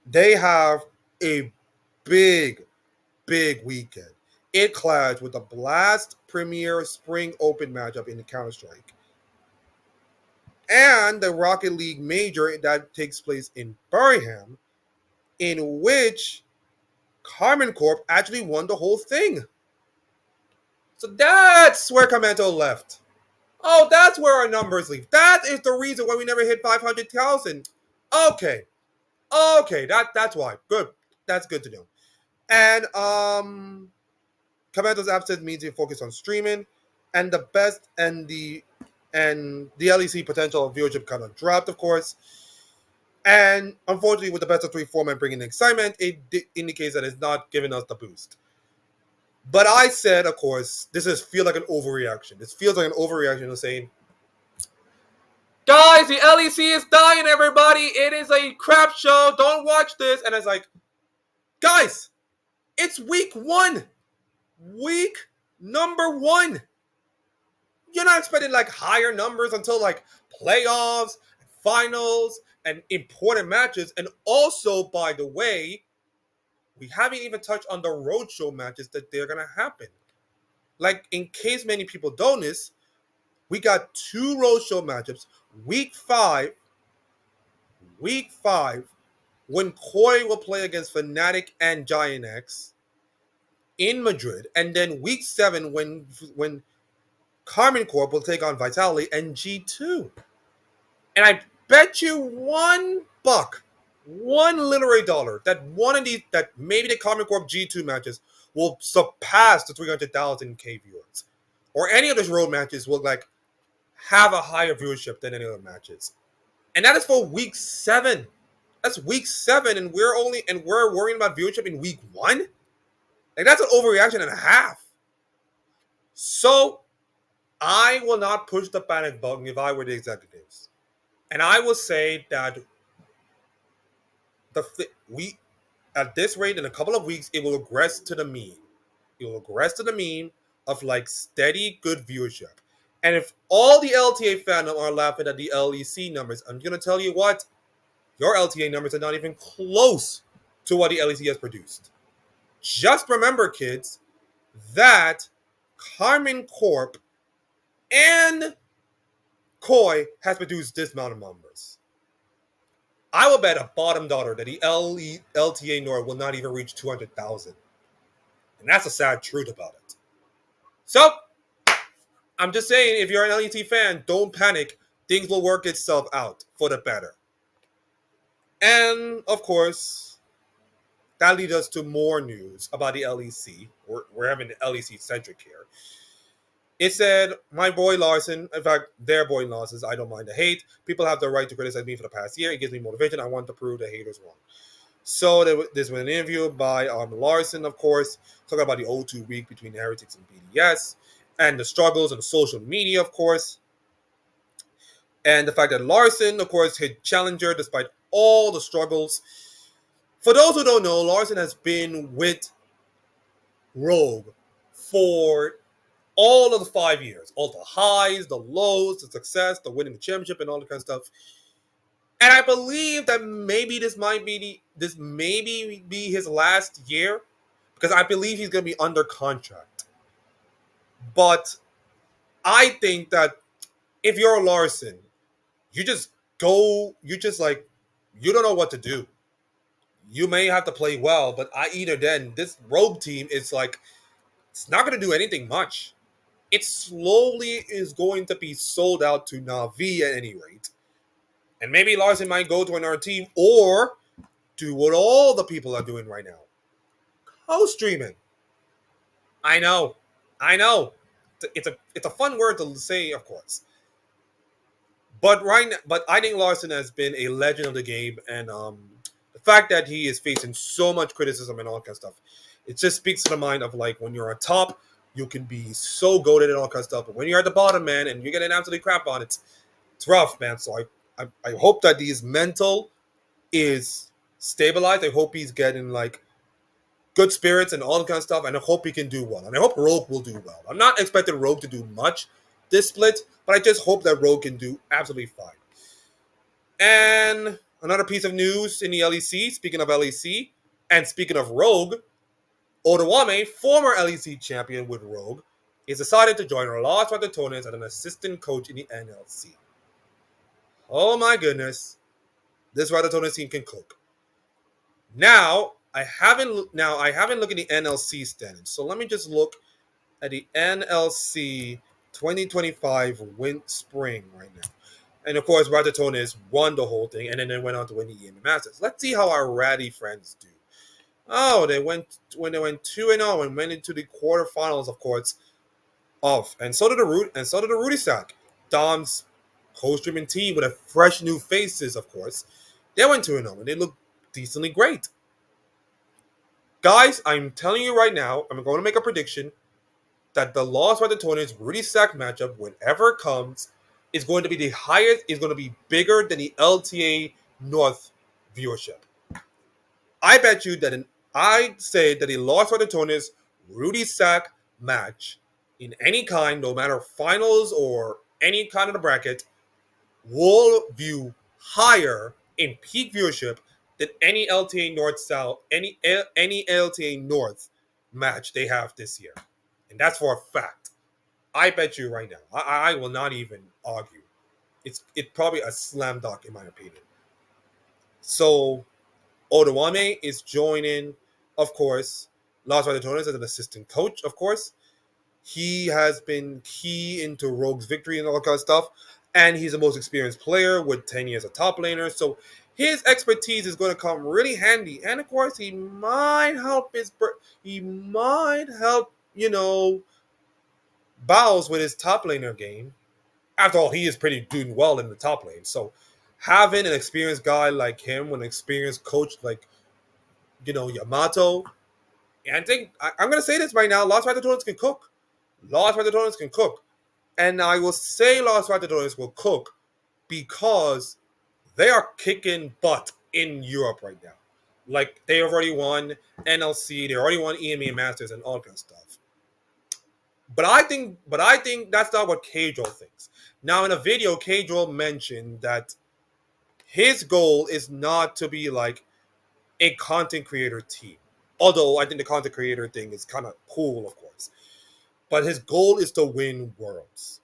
they have a big, big weekend. It clashes with the Blast Premier Spring Open matchup in the Counter Strike and the Rocket League Major that takes place in Birmingham, in which Carmen Corp actually won the whole thing. So that's where Commento left. Oh, that's where our numbers leave. That is the reason why we never hit 500,000. Okay. Okay, that's why. Good. That's good to know. And Commento's absence means you focus on streaming, and the best and the LEC potential of viewership kind of dropped, of course. And unfortunately, with the best of three format bringing excitement, it indicates that it's not giving us the boost. But I said, of course, feel like an overreaction. This feels like an overreaction of saying, guys, the LEC is dying, everybody. It is a crap show. Don't watch this. And it's like, guys, it's week one. Week number one. You're not expecting like higher numbers until like playoffs, finals, and important matches. And also, by the way, we haven't even touched on the roadshow matches that they're gonna happen. Like, in case many people don't know, we got two roadshow matchups. Week five, when Koi will play against Fnatic and Giant X in Madrid, and then week 7 when Carmen Corp will take on Vitality and G2. And I bet you $1, one literary dollar, that one of these, that maybe the Carmen Corp G2 matches will surpass the 300,000 K viewers, or any of those road matches will like have a higher viewership than any other matches. And that is for week 7. That's week 7, and we're worrying about viewership in week 1. Like, that's an overreaction and a half. So I will not push the panic button if I were the executives, and I will say that we at this rate in a couple of weeks it will regress to the mean. It will regress to the mean of like steady good viewership. And if all the LTA fandom are laughing at the LEC numbers, I'm gonna tell you what, your LTA numbers are not even close to what the LEC has produced. Just remember, kids, that Carmen Corp and Koi has produced this amount of numbers. I will bet a bottom dollar that the LTA North will not even reach 200,000. And that's a sad truth about it. So, I'm just saying, if you're an LEC fan, don't panic. Things will work itself out for the better. And, of course, that leads us to more news about the LEC. We're having the LEC-centric here. It said, my boy Larssen, in fact, their boy Larssen, I don't mind the hate. People have the right to criticize me for the past year. It gives me motivation. I want to prove the haters wrong. So this was an interview by Larssen, of course, talking about the O2 week between Heretics and BDS and the struggles on social media, of course. And the fact that Larssen, of course, hit Challenger despite all the struggles. For those who don't know, Larssen has been with Rogue for all of the 5 years, all the highs, the lows, the success, the winning the championship, and all that kind of stuff. And I believe that maybe this maybe be his last year, because I believe he's going to be under contract. But I think that if you're Larssen, you just go, you don't know what to do. You may have to play well, but either then this Rogue team is like, it's not going to do anything much. It slowly is going to be sold out to Na'Vi at any rate. And maybe Larssen might go to another team or do what all the people are doing right now. Co-streaming. I know. I know. It's a fun word to say, of course. But I think Larssen has been a legend of the game, and the fact that he is facing so much criticism and all that kind of stuff, it just speaks to the mind of like when you're on top, you can be so goated and all that kind of stuff. But when you're at the bottom, man, and you're getting absolutely crap on, it's rough, man. So I hope that his mental is stabilized. I hope he's getting like good spirits and all that kind of stuff, and I hope he can do well. And I hope Rogue will do well. I'm not expecting Rogue to do much this split, but I just hope that Rogue can do absolutely fine. And another piece of news in the LEC, speaking of LEC, and speaking of Rogue, Odawame, former LEC champion with Rogue, is decided to join Las Ratones as an assistant coach in the NLC. Oh my goodness, this Ratones team can cook. Now I haven't looked at the NLC standings, so let me just look at the NLC 2025 spring right now. And of course, Ratones won the whole thing, and then they went on to win the EMA Masters. Let's see how our ratty friends do. Oh, they went 2-0 and went into the quarterfinals, of course. And so did the Rudy Sack. Dom's co-streaming team with a fresh new faces, of course. They went 2-0 and they look decently great. Guys, I'm telling you right now, I'm going to make a prediction that the Los Ratones Rudy Sack matchup, whenever it comes, is going to be the highest, is going to be bigger than the LTA North viewership. I bet you that I say that the Los Ratones Rudy Sack match in any kind, no matter finals or any kind of the bracket, will view higher in peak viewership than any LTA North South, any LTA North match they have this year. And that's for a fact. I bet you right now. I will not even argue. It's probably a slam dunk in my opinion. So Odawame is joining, of course, Las Ratones as an assistant coach, of course. He has been key into Rogue's victory and all that kind of stuff. And he's the most experienced player with 10 years of top laner. So his expertise is going to come really handy. And of course, he might help Bows with his top laner game. After all, he is pretty doing well in the top lane. So having an experienced guy like him, an experienced coach like, Yamato, and I think I'm going to say this right now, Los Ratones can cook. Los Ratones can cook. And I will say Los Ratones will cook because they are kicking butt in Europe right now. Like, they already won NLC, they already won EMA Masters and all kind of stuff. But I think that's not what K-Drill thinks. Now, in a video, K-Drill mentioned that his goal is not to be like a content creator team. Although I think the content creator thing is kind of cool, of course. But his goal is to win worlds.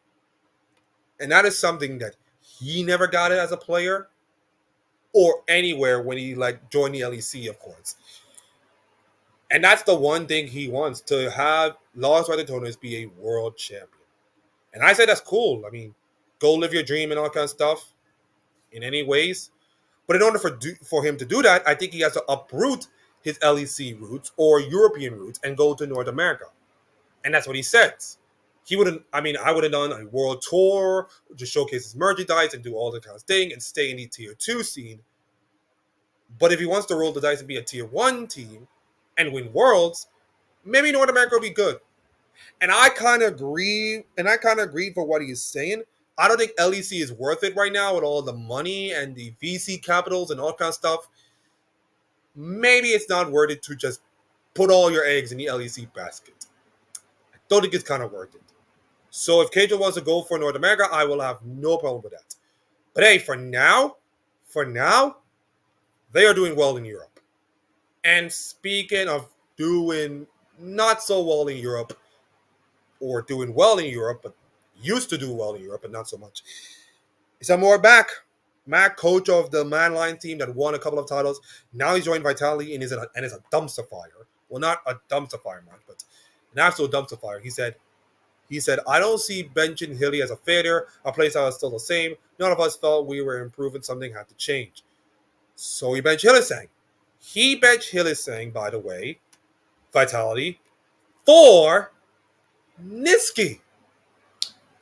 And that is something that he never got it as a player or anywhere when he joined the LEC, of course. And that's the one thing he wants, to have Los Ratones be a world champion. And I say that's cool. I mean, go live your dream and all kind of stuff in any ways. But in order for him to do that, I think he has to uproot his LEC roots or European roots and go to North America. And that's what he says. He wouldn't. I mean, I would have done a world tour to showcase his merchandise and do all the kind of thing and stay in the tier 2 scene. But if he wants to roll the dice and be a tier 1 team and win worlds, maybe North America will be good. And I kind of agree. And I kind of agree for what he's saying. I don't think LEC is worth it right now with all the money and the VC capitals and all kind of stuff. Maybe it's not worth it to just put all your eggs in the LEC basket. I don't think it's kind of worth it. So if Keijo wants to go for North America, I will have no problem with that. But hey, for now, they are doing well in Europe. And speaking of doing not so well in Europe, or doing well in Europe, but used to do well in Europe, but not so much, is Amor back. Mac, coach of the Man Lion team that won a couple of titles. Now he's joined Vitality and is a dumpster fire. Well, not a dumpster fire match, but an absolute dumpster fire. He said, I don't see benching Hilly as a failure. Our playstyle is still the same. None of us felt we were improving. Something had to change. So he benched Hillisang. He benched Hillisang, by the way, Vitality, for Niski.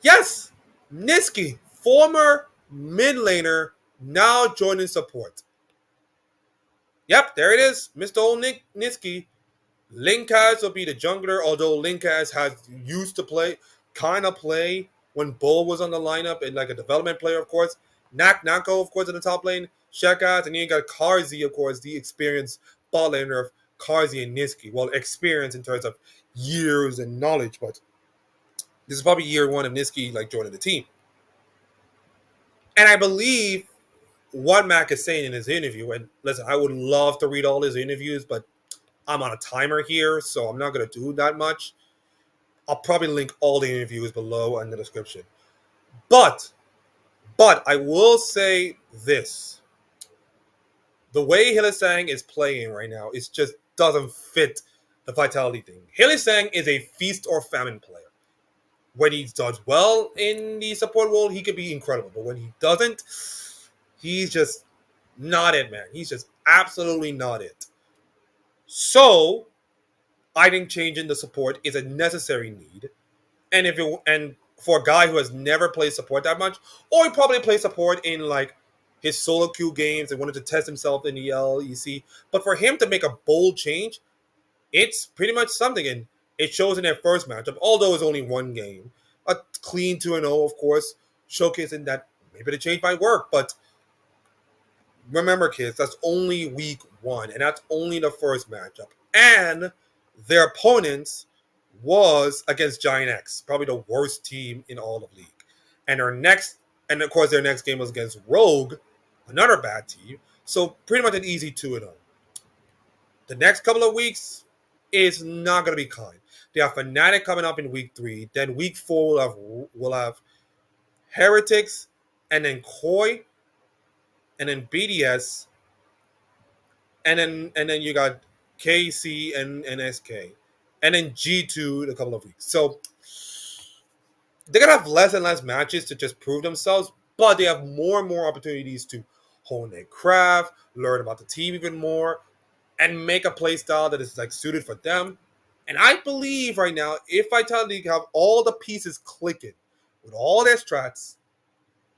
Yes, Niski, former mid laner, now joining support. Yep, there it is. Mr. Old Niski. Linkaz will be the jungler, although Linkaz has used to play when Bull was on the lineup and like a development player, of course. Nako, of course, in the top lane. Shekat, and then you got Karzi, of course, the experienced bot laner of Karzi and Niski. Well, experience in terms of years and knowledge, but this is probably year 1 of Niski like joining the team. And I believe what Mac is saying in his interview, and listen, I would love to read all his interviews, but I'm on a timer here, so I'm not going to do that much. I'll probably link all the interviews below in the description. But I will say this. The way Hillisang is playing right now, it just doesn't fit the Vitality thing. Hillisang is a feast or famine player. When he does well in the support role, he could be incredible. But when he doesn't, he's just not it, man. He's just absolutely not it. So I think changing the support is a necessary need. And for a guy who has never played support that much, or he probably played support in like his solo queue games and wanted to test himself in the LEC. But for him to make a bold change, it's pretty much something. And it shows in their first matchup, although it's only one game. A clean 2-0, of course, showcasing that maybe the change might work. But remember, kids, that's only week 1, and that's only the first matchup. And their opponents was against Giant X, probably the worst team in all of League. And of course, their next game was against Rogue, another bad team. So pretty much an easy 2-0. The next couple of weeks is not going to be kind. They have Fnatic coming up in week 3. Then week 4 we'll have Heretics, and then Koi, and then BDS, and then you got KC and SK, and then G2 in a couple of weeks. So they're gonna have less and less matches to just prove themselves, but they have more and more opportunities to hone their craft, learn about the team even more, and make a play style that is like suited for them. And I believe right now, if Vitality have all the pieces clicking with all their strats,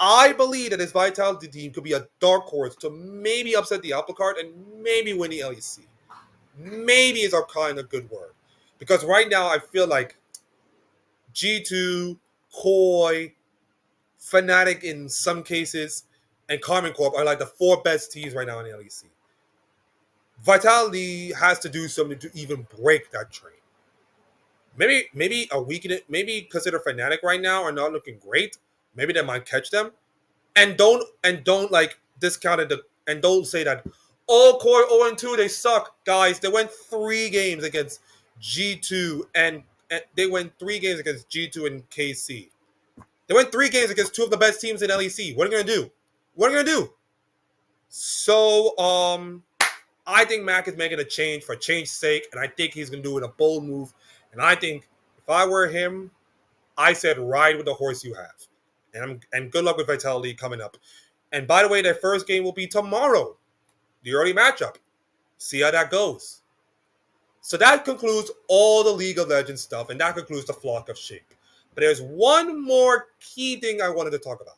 I believe that this Vitality team could be a dark horse to maybe upset the apple cart and maybe win the LEC. Maybe is a kind of good word. Because right now I feel like G2, Koi, Fnatic in some cases, and Karmine Corp are like the 4 best teams right now in the LEC. Vitality has to do something to even break that train. Maybe a week in it, maybe consider Fnatic right now are not looking great. Maybe they might catch them. And don't like discount it and don't say that, oh, Core 0-2, they suck. Guys, they went 3 games against G2 and they went 3 games against G2 and KC. They went 3 games against 2 of the best teams in LEC. What are you gonna do? What are you gonna do? So I think Mac is making a change for change's sake, and I think he's gonna do it a bold move. And I think if I were him, I said ride with the horse you have. And good luck with Vitality coming up. And by the way, their first game will be tomorrow, the early matchup. See how that goes. So that concludes all the League of Legends stuff, and that concludes the Flock of Sheep. But there's one more key thing I wanted to talk about.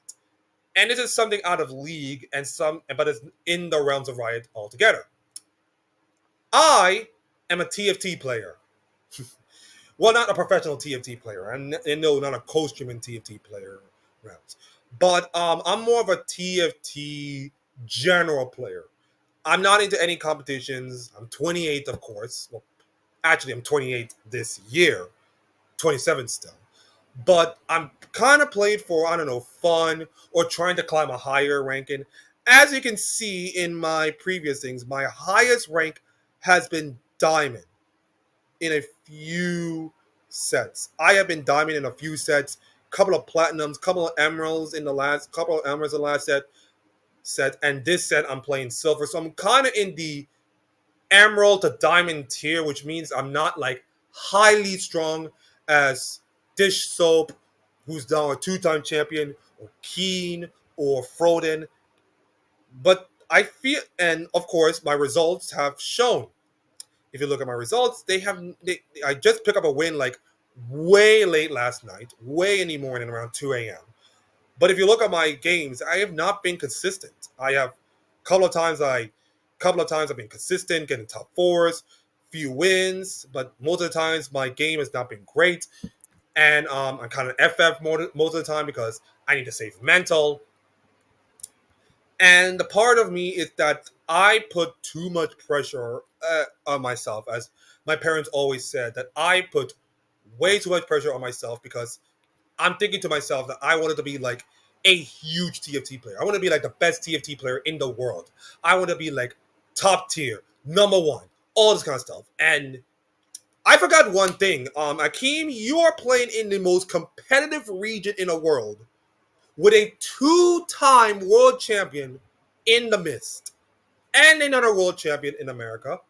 And this is something out of League but it's in the realms of Riot altogether. I am a TFT player. Well, not a professional TFT player. And no, not a co-streaming TFT player rounds. But I'm more of a TFT general player. I'm not into any competitions. I'm 28, of course. Well, actually, I'm 28 this year. 27 still. But I'm kind of played for, I don't know, fun or trying to climb a higher ranking. As you can see in my previous things, my highest rank has been Diamond in a few sets. I have been Diamond in a few sets, couple of Platinums, couple of Emeralds in the last set, and this set I'm playing Silver. So I'm kind of in the Emerald to Diamond tier, which means I'm not like highly strong as Dish Soap, who's now a two-time champion, or Keen, or Froden. But I feel, and of course, my results have shown. If you look at my results, I just picked up a win like way late last night, way in the morning, around 2 a.m. But if you look at my games, I have not been consistent. I have couple of times I've been consistent, getting top fours, few wins, but most of the times my game has not been great. And I'm kind of FF most of the time because I need to save mental. And the part of me is that I put too much pressure on myself, as my parents always said, that I put way too much pressure on myself because I'm thinking to myself that I wanted to be like a huge TFT player. I want to be like the best TFT player in the world. I want to be like top tier, number one, all this kind of stuff. And I forgot one thing. Akeem, you are playing in the most competitive region in the world with a two-time world champion in the Mist and another world champion in America.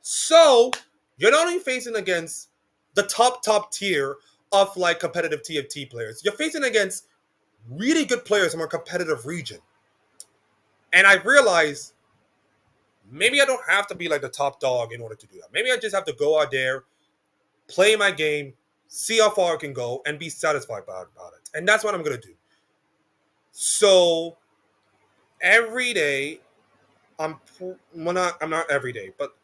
So you're not only facing against the top tier of like competitive TFT players, you're facing against really good players from a competitive region. And I realized maybe I don't have to be like the top dog in order to do that. Maybe I just have to go out there, play my game, see how far I can go, and be satisfied about it. And that's what I'm going to do. So every day, I'm not every day, but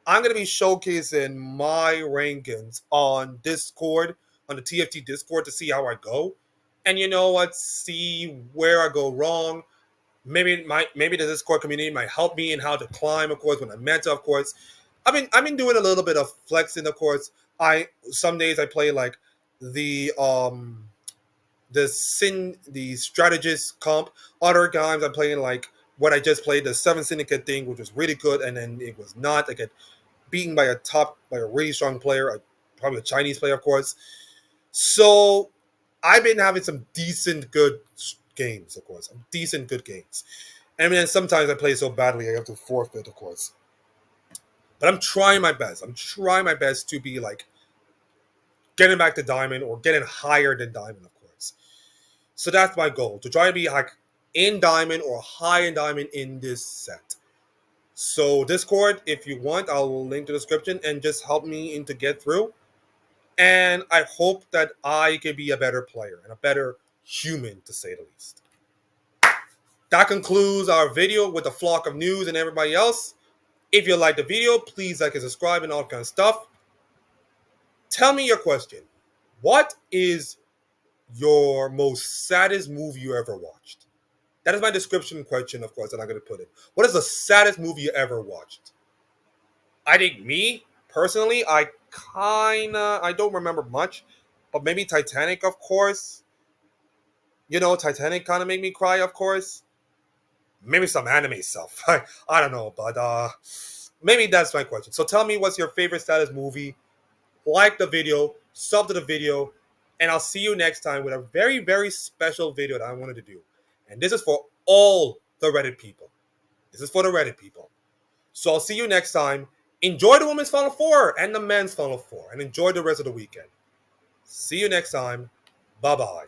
I'm going to be showcasing my rankings on Discord, on the TFT Discord, to see how I go. And you know what? See where I go wrong. Maybe the Discord community might help me in how to climb, of course, when I'm meant to, of course. I've been doing a little bit of flexing, of course. Some days I play like the strategist comp. Other times I'm playing like what I just played, the 7 Syndicate thing, which was really good, and then it was not. I get beaten by a really strong player, probably a Chinese player, of course. So I've been having some decent good games, of course. Decent good games. And then sometimes I play so badly I have to forfeit, of course. But I'm trying my best. I'm trying my best to be like getting back to Diamond or getting higher than Diamond, of course. So that's my goal, to try to be like in Diamond or high in Diamond in this set. So Discord, if you want, I'll link the description and just help me to get through. And I hope that I can be a better player and a better human, to say the least. That concludes our video with the flock of news and everybody else. If you like the video, please like and subscribe and all that kind of stuff. Tell me your question. What is your most saddest movie you ever watched? That is my description question, of course, that I'm going to put in. What is the saddest movie you ever watched? I think me, personally, I don't remember much, but maybe Titanic, of course. You know, Titanic kind of made me cry, of course. Maybe some anime stuff. I don't know, but maybe that's my question. So tell me, what's your favorite saddest movie? Like the video, sub to the video, and I'll see you next time with a very, very special video that I wanted to do. And this is for all the Reddit people. This is for the Reddit people. So I'll see you next time. Enjoy the women's Final Four and the men's Final Four, and enjoy the rest of the weekend. See you next time. Bye-bye.